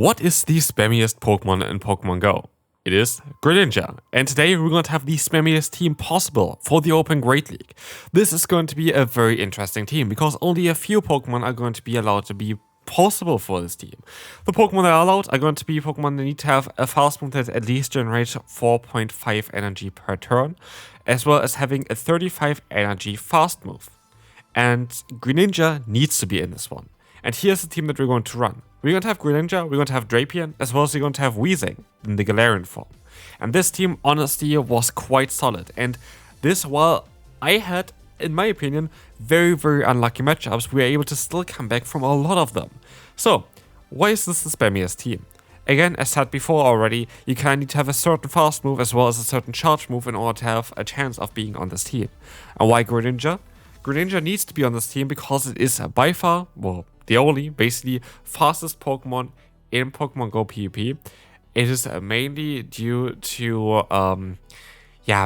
What is the spammiest Pokemon in Pokemon Go? It is Greninja, and today we're going to have the spammiest team possible for the Open Great League. This is going to be a very interesting team because only a few Pokemon are going to be allowed to be possible for this team. The Pokemon that are allowed are going to be Pokemon that need to have a fast move that at least generates 4.5 energy per turn, as well as having a 35 energy fast move. And Greninja needs to be in this one. And here's the team that we're going to run. We're going to have Greninja, we're going to have Drapion, as well as we're going to have Weezing in the Galarian form. And this team, honestly, was quite solid. And this, while I had, in my opinion, very, very unlucky matchups, we were able to still come back from a lot of them. So, why is this the spammiest team? Again, as said before already, you kind of need to have a certain fast move as well as a certain charge move in order to have a chance of being on this team. And why Greninja? Greninja needs to be on this team because it is by far, well, the only, basically, fastest Pokemon in Pokemon Go PvP. It is mainly due to,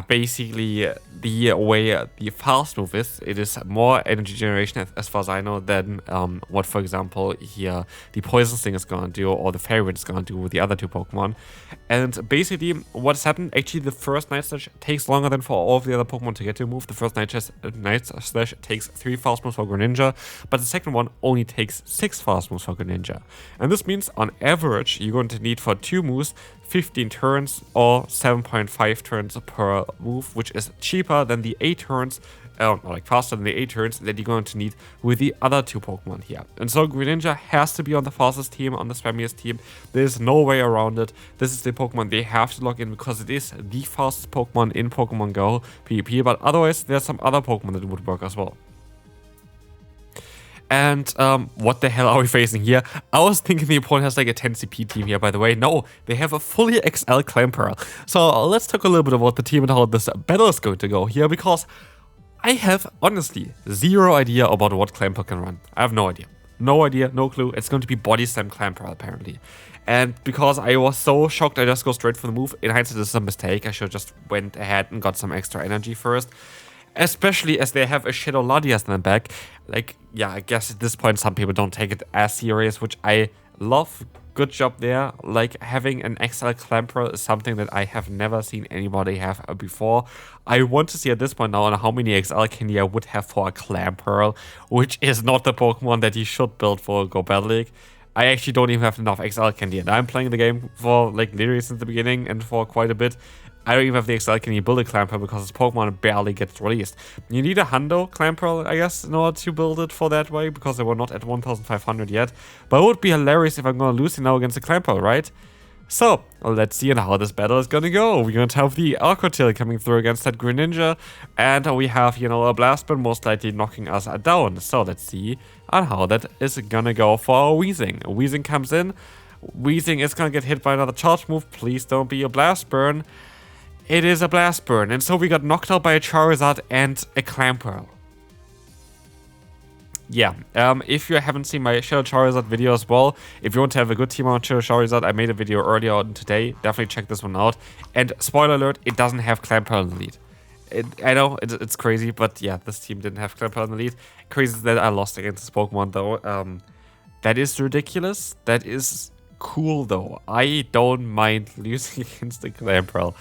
basically the way the fast move is. It is more energy generation, as far as I know, than what, for example, here the Poison Sting is going to do, or the Fairy is going to do with the other two Pokemon. And basically, what's happened, actually, the first Night Slash takes longer than for all of the other Pokemon to get to a move. The first Night Slash takes 3 fast moves for Greninja, but the second one only takes 6 fast moves for Greninja. And this means, on average, you're going to need for 2 moves 15 turns or 7.5 turns per move, which is cheaper than the 8 turns, faster than the 8 turns that you're going to need with the other two Pokemon here. And so Greninja has to be on the fastest team, on the spammiest team. There's no way around it. This is the Pokemon they have to log in because it is the fastest Pokemon in Pokemon Go PvP, but otherwise there's some other Pokemon that would work as well. And what the hell are we facing here? I was thinking the opponent has like a 10 CP team here, by the way. No, they have a fully XL Clamperl. So let's talk a little bit about the team and how this battle is going to go here, because I have, honestly, zero idea about what Clamperl can run. I have no idea. No idea, no clue. It's going to be Body Slam Clamperl, apparently. And because I was so shocked, I just go straight for the move. In hindsight, this is a mistake. I should have just went ahead and got some extra energy first. Especially as they have a Shadow Latias in the back. Like, yeah, I guess at this point some people don't take it as serious, which I love. Good job there. Like, having an XL Clamperl is something that I have never seen anybody have before. I want to see at this point now on how many XL candy I would have for a Clamperl, which is not the Pokemon that you should build for Go Battle League. I actually don't even have enough XL candy, and I'm playing the game for like literally since the beginning and for quite a bit. I don't even have the XL candy build a Clamperl because this Pokemon barely gets released. You need a Hundo Clamperl, I guess, in order to build it for that way, because they were not at 1,500 yet. But it would be hilarious if I'm going to lose now against the Clamperl, right? So, let's see how this battle is going to go. We're going to have the Arcotail coming through against that Greninja, and we have, a Blast Burn most likely knocking us down. So, let's see on how that is going to go for Weezing. Weezing comes in. Weezing is going to get hit by another charge move. Please don't be a Blast Burn. It is a Blast Burn, and so we got knocked out by a Charizard and a Clamperl. Yeah, if you haven't seen my Shadow Charizard video as well, if you want to have a good team on Shadow Charizard, I made a video earlier on today. Definitely check this one out. And spoiler alert, it doesn't have Clamperl in the lead. I know, it's crazy, but yeah, this team didn't have Clamperl in the lead. Crazy that I lost against this Pokemon, though. That is ridiculous. That is cool, though. I don't mind losing against the Clamperl.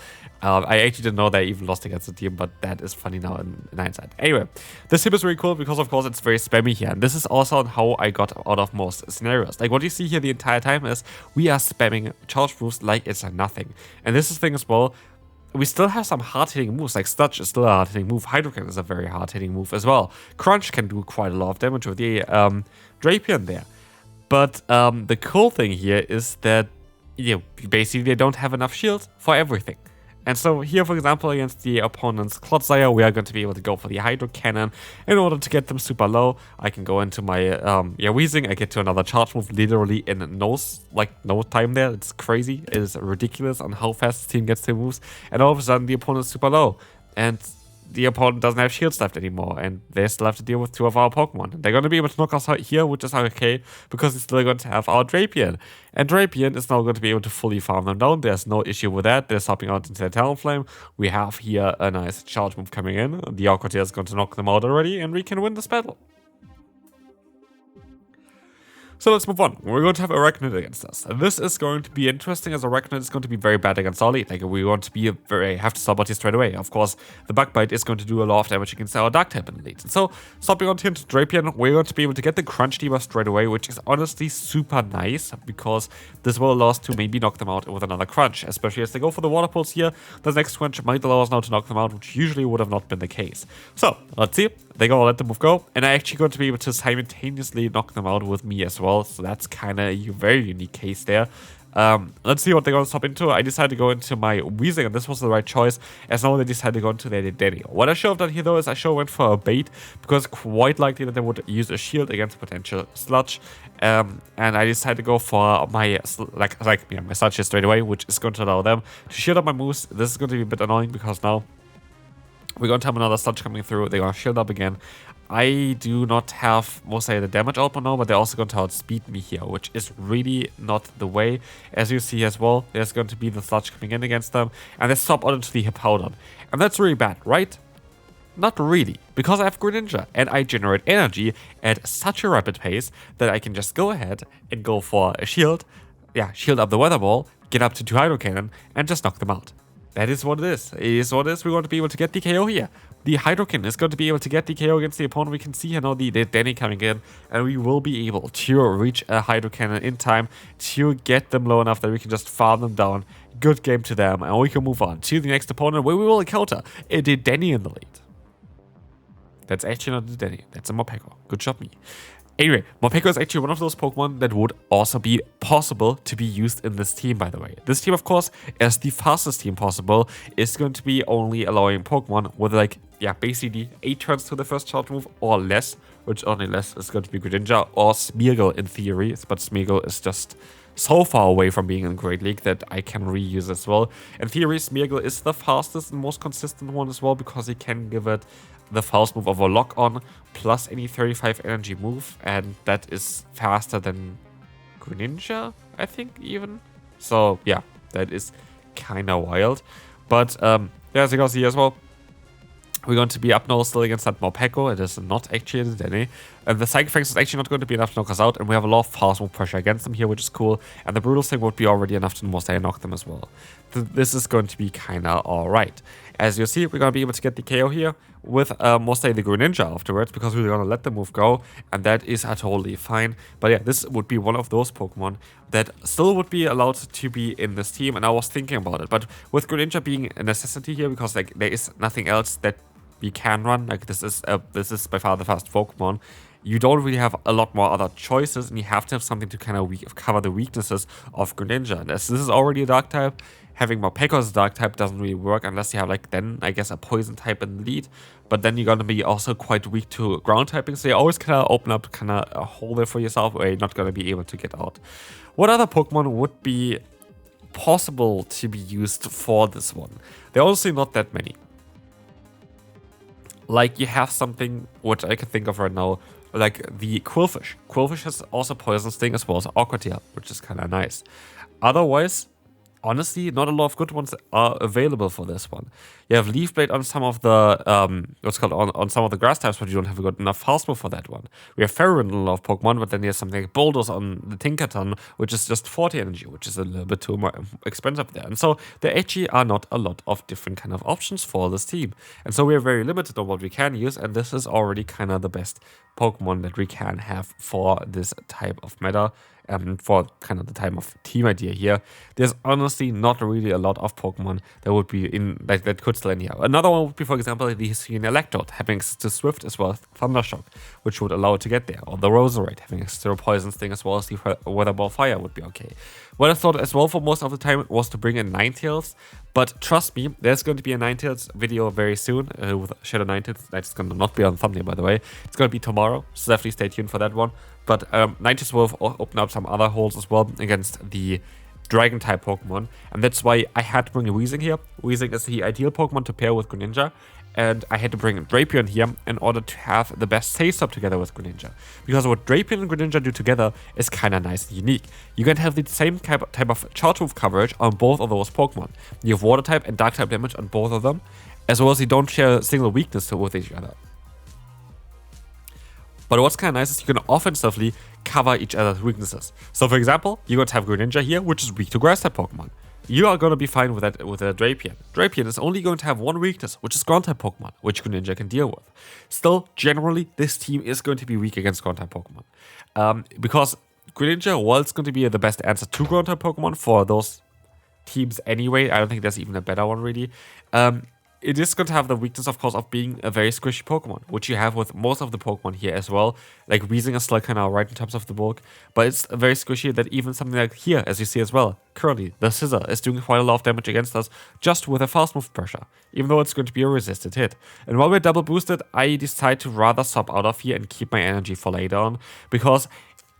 I actually didn't know that I even lost against the team, but that is funny now in hindsight. Anyway, this team is really cool because, of course, it's very spammy here. And this is also how I got out of most scenarios. Like, what you see here the entire time is we are spamming charge moves like it's nothing. And this is the thing as well. We still have some hard-hitting moves, like Sludge is still a hard-hitting move. Hydrocan is a very hard-hitting move as well. Crunch can do quite a lot of damage with the Drapion there. But the cool thing here is that, basically they don't have enough shield for everything. And so here, for example, against the opponent's Clodsire, we are going to be able to go for the Hydro Cannon in order to get them super low. I can go into my Weezing. I get to another charge move literally in no time there. It's crazy. It is ridiculous on how fast the team gets their moves. And all of a sudden, the opponent's super low. And the opponent doesn't have shields left anymore, and they still have to deal with 2 of our Pokemon. They're going to be able to knock us out here, which is okay, because they're still going to have our Drapion. And Drapion is now going to be able to fully farm them down. There's no issue with that. They're stopping out into their Talonflame. We have here a nice charge move coming in. The Arcotail is going to knock them out already, and we can win this battle. So let's move on. We're going to have Arachnid against us. And this is going to be interesting, as Arachnid is going to be very bad against our lead. Like, we want to be have to stop Body straight away. Of course, the Bug Bite is going to do a lot of damage against our Dark type in the lead. And so, stopping on into Drapion, we're going to be able to get the Crunch debuff straight away, which is honestly super nice, because this will allow us to maybe knock them out with another Crunch, especially as they go for the Water Pulse here. The next Crunch might allow us now to knock them out, which usually would have not been the case. So, let's see. They're going to let the move go, and I'm actually going to be able to simultaneously knock them out with me as well, so that's kind of a very unique case there. Let's see what they're going to stop into. I decided to go into my Weezing, and this was the right choice, as now they decided to go into their Danny. What I should have done here, though, is I should have went for a bait, because quite likely that they would use a shield against a potential Sludge, and I decided to go for my my Sludge here straight away, which is going to allow them to shield up my moves. This is going to be a bit annoying, because now we're going to have another Sludge coming through. They're going to shield up again. I do not have, mostly the damage output now, but they're also going to outspeed me here, which is really not the way. As you see as well, there's going to be the Sludge coming in against them, and they stop out into the Hippowdon. And that's really bad, right? Not really, because I have Greninja, and I generate energy at such a rapid pace that I can just go ahead and go for a shield. Yeah, shield up the Weather Ball, get up to 2 Hydro Cannon, and just knock them out. That is what it is. It is what it is. We're going to be able to get the KO here. The Hydrokin is going to be able to get the KO against the opponent. We can see here now the Danny coming in, and we will be able to reach a Hydro Cannon in time to get them low enough that we can just farm them down. Good game to them, and we can move on to the next opponent, where we will encounter a Danny in the lead. That's actually not a Danny. That's a Morpeko. Good job, me. Anyway, Morpeko is actually one of those Pokemon that would also be possible to be used in this team, by the way. This team, of course, as the fastest team possible, is going to be only allowing Pokemon with, like, yeah, basically 8 turns to the first charge move or less, which only less is going to be Greninja or Smeargle in theory, but Smeargle is just so far away from being in Great League that I can reuse as well. In theory, Smeargle is the fastest and most consistent one as well, because he can give it the fast move of a Lock On plus any 35 energy move, and that is faster than Greninja, I think, even. So yeah, that is kind of wild. But yeah, as you can see as well, we're going to be up now still against that Morpeko. It is not actually a Danny. And the Psychic Fangs is actually not going to be enough to knock us out, and we have a lot of fast move pressure against them here, which is cool. And the Brutal Sting would be already enough to most knock them as well. This is going to be kind of alright. As you see, we're going to be able to get the KO here with mostly the Greninja afterwards, because we're going to let the move go, and that is totally fine. But yeah, this would be one of those Pokemon that still would be allowed to be in this team, and I was thinking about it. But with Greninja being a necessity here, because like there is nothing else that we can run, like this is by far the fastest Pokemon, you don't really have a lot more other choices, and you have to have something to kind of cover the weaknesses of Greninja. And as this is already a Dark type, having Morpeko as a Dark type doesn't really work unless you have, like, then I guess a Poison type in the lead. But then you're gonna be also quite weak to Ground typing, so you always kind of open up kind of a hole there for yourself where you're not gonna be able to get out. What other Pokemon would be possible to be used for this one? There are honestly not that many. Like, you have something which I can think of right now, like the Quillfish. Quillfish has also Poison Sting as well as Aqua Tail, which is kind of nice. Otherwise, honestly, not a lot of good ones are available for this one. You have Leaf Blade on some of the on some of the grass types, but you don't have a good enough fast move for that one. We have Ferroin on a lot of Pokemon, but then there's something like Bulldoze on the Tinkaton, which is just 40 energy, which is a little bit too more expensive there. And so there actually are not a lot of different kind of options for this team. And so we are very limited on what we can use, and this is already kind of the best Pokemon that we can have for this type of meta. For kind of the type of team idea here, there's honestly not really a lot of Pokemon that would be in that could still in here. Another one would be, for example, the Hisuian Electrode having to Swift as well as Thundershock, which would allow it to get there, or the Roserade having a Poison Sting as well as the Weather Ball Fire would be okay. What I thought as well for most of the time was to bring in Ninetales, but trust me, there's going to be a Ninetales video very soon with Shadow Ninetales. That's going to not be on the thumbnail, by the way. It's going to be tomorrow, so definitely stay tuned for that one. But Ninetales will open up some other holes as well against the Dragon-type Pokemon, and that's why I had to bring a Weezing here. Weezing is the ideal Pokemon to pair with Greninja, and I had to bring Drapion here in order to have the best Say-Stop together with Greninja. Because what Drapion and Greninja do together is kind of nice and unique. You can have the same type of charge move coverage on both of those Pokemon. You have Water type and Dark type damage on both of them, as well as you don't share a single weakness with each other. But what's kind of nice is you can offensively cover each other's weaknesses. So for example, you're going to have Greninja here, which is weak to grass type Pokemon. You are going to be fine with that with a Drapion. Drapion is only going to have one weakness, which is ground type Pokemon, which Greninja can deal with. Still, generally, this team is going to be weak against ground type Pokemon. Because Greninja, while it's going to be the best answer to ground type Pokemon for those teams anyway, I don't think there's even a better one really. It is going to have the weakness, of course, of being a very squishy Pokemon, which you have with most of the Pokemon here as well. Like, Weezing is still kind of right in terms of the bulk, but it's very squishy that even something like here, as you see as well, currently, the Scissor is doing quite a lot of damage against us just with a fast move pressure, even though it's going to be a resisted hit. And while we're double boosted, I decide to rather swap out of here and keep my energy for later on, because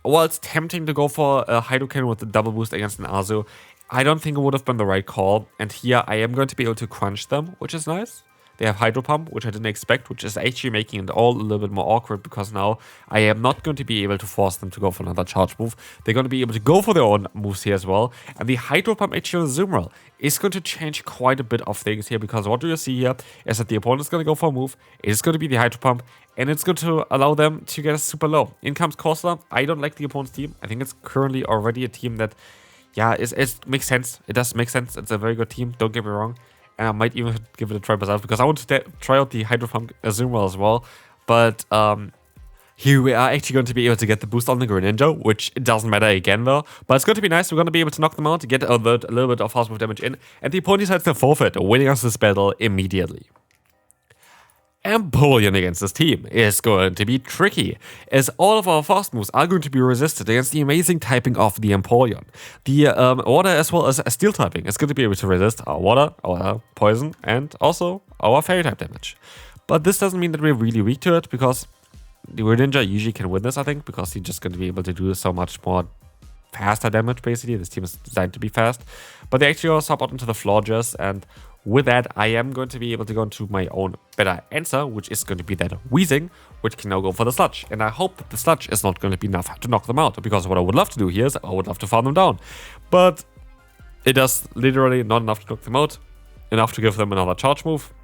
while it's tempting to go for a Hydrocan with the double boost against an Azu, I don't think it would have been the right call, and here I am going to be able to crunch them, which is nice. They have Hydro Pump, which I didn't expect, which is actually making it all a little bit more awkward, because now I am not going to be able to force them to go for another charge move. They're going to be able to go for their own moves here as well, and the Hydro Pump actually on Azumarill is going to change quite a bit of things here, because what do you see here is that the opponent is going to go for a move, it is going to be the Hydro Pump, and it's going to allow them to get a super low. In comes Corsola. I don't like the opponent's team. I think it's currently already a team that, yeah, it makes sense. It does make sense. It's a very good team, don't get me wrong. And I might even give it a try myself, because I want to try out the Hydro Pump Azumarill as well. But here we are actually going to be able to get the boost on the Greninja, which it doesn't matter again though. But it's going to be nice. We're going to be able to knock them out, to get a little bit of fast move damage in. And the opponent decides to forfeit, winning us this battle immediately. Empoleon against this team is going to be tricky, as all of our fast moves are going to be resisted against the amazing typing of the Empoleon. The water as well as steel typing is going to be able to resist our water, our poison, and also our fairy type damage. But this doesn't mean that we're really weak to it, because the Greninja usually can win this, I think, because he's just going to be able to do so much more faster damage, basically. This team is designed to be fast. But they actually also swap out into the Florges, and with that, I am going to be able to go into my own better answer, which is going to be that Weezing, which can now go for the Sludge. And I hope that the Sludge is not going to be enough to knock them out, because what I would love to do here is I would love to farm them down. But it does literally not enough to knock them out, enough to give them another charge move,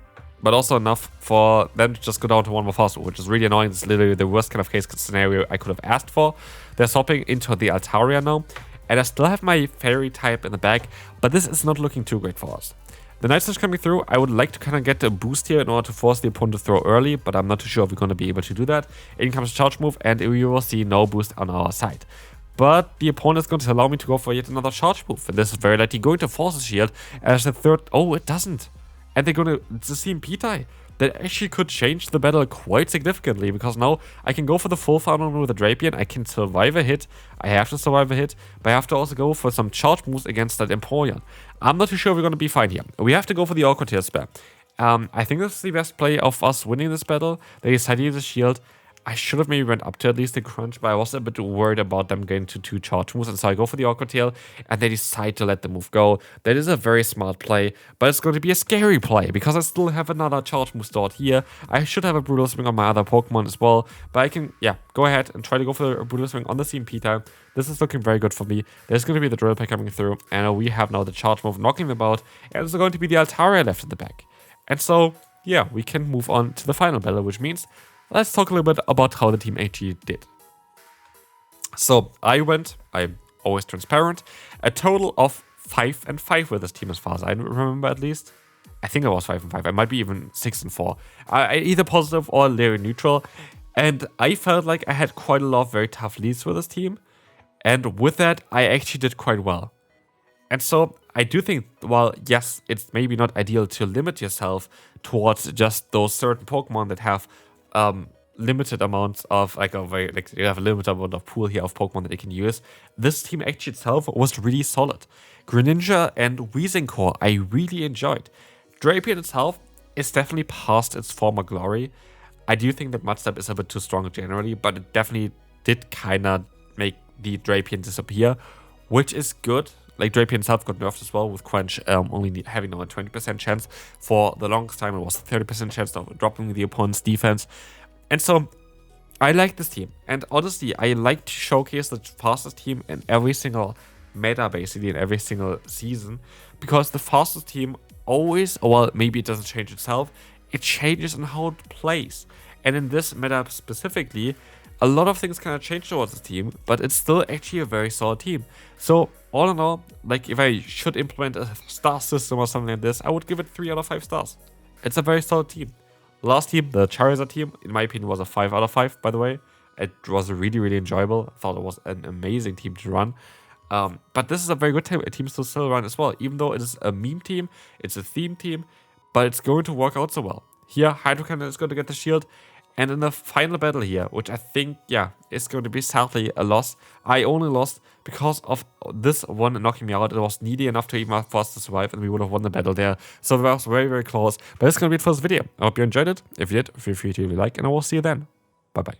but also enough for them to just go down to one more fast move, which is really annoying. It's literally the worst kind of case scenario I could have asked for. They're swapping into the Altaria now, and I still have my Fairy type in the back, but this is not looking too great for us. The Night Slash coming through, I would like to kind of get a boost here in order to force the opponent to throw early, but I'm not too sure if we're going to be able to do that. In comes a charge move, and we will see no boost on our side. But the opponent is going to allow me to go for yet another charge move, and this is very likely going to force a shield as the third. Oh, it doesn't. And they're going to, it's the same Pitta. That actually could change the battle quite significantly, because now I can go for the full farm with a Drapion. I can survive a hit. I have to survive a hit, but I have to also go for some charge moves against that Empoleon. I'm not too sure we're going to be fine here. We have to go for the Awkward Tail spam. I think this is the best play of us winning this battle. They decided the shield. I should have maybe went up to at least the crunch, but I was a bit worried about them getting to 2 charge moves, and so I go for the Awkward Tail, and they decide to let the move go. That is a very smart play, but it's going to be a scary play, because I still have another charge move stored here. I should have a Brutal Swing on my other Pokemon as well, but I can, yeah, go ahead and try to go for a Brutal Swing on the same Pitta. This is looking very good for me. There's going to be the Drill Peck coming through, and we have now the charge move knocking them out, and there's going to be the Altaria left in the back. And so, yeah, we can move on to the final battle, which means let's talk a little bit about how the team actually did. So I'm always transparent, a total of 5 and 5 with this team as far as I remember at least. I think I was 5 and 5, I might be even 6 and 4. I either positive or very neutral, and I felt like I had quite a lot of very tough leads with this team, and with that I actually did quite well. And so I do think, while yes, it's maybe not ideal to limit yourself towards just those certain Pokemon that have limited amounts of you have a limited amount of pool here of Pokemon that they can use. This team actually itself was really solid. Greninja and Weezing core I really enjoyed. Drapion itself is definitely past its former glory. I do think that Mudstep is a bit too strong generally, but it definitely did kind of make the Drapion disappear, which is good. Like, Drapion itself got nerfed as well, with Crunch only having now a 20% chance. For the longest time, it was a 30% chance of dropping the opponent's defense. And so, I like this team. And honestly, I like to showcase the fastest team in every single meta, basically, in every single season. Because the fastest team always, well, maybe it doesn't change itself, it changes in how it plays. And in this meta specifically, a lot of things kind of changed towards this team, but it's still actually a very solid team. So all in all, like if I should implement a star system or something like this, I would give it 3 out of 5 stars. It's a very solid team. Last team, the Charizard team, in my opinion, was a 5 out of 5, by the way. It was really, really enjoyable. I thought it was an amazing team to run. But this is a very good team to still run as well. Even though it is a meme team, it's a theme team, but it's going to work out so well. Here, Hydro Cannon is going to get the shield. And in the final battle here, which I think, yeah, is going to be sadly a loss. I only lost because of this one knocking me out. It was needy enough to even for us to survive, and we would have won the battle there. So that was very, very close. But that's going to be it for this video. I hope you enjoyed it. If you did, feel free to leave a like, and I will see you then. Bye-bye.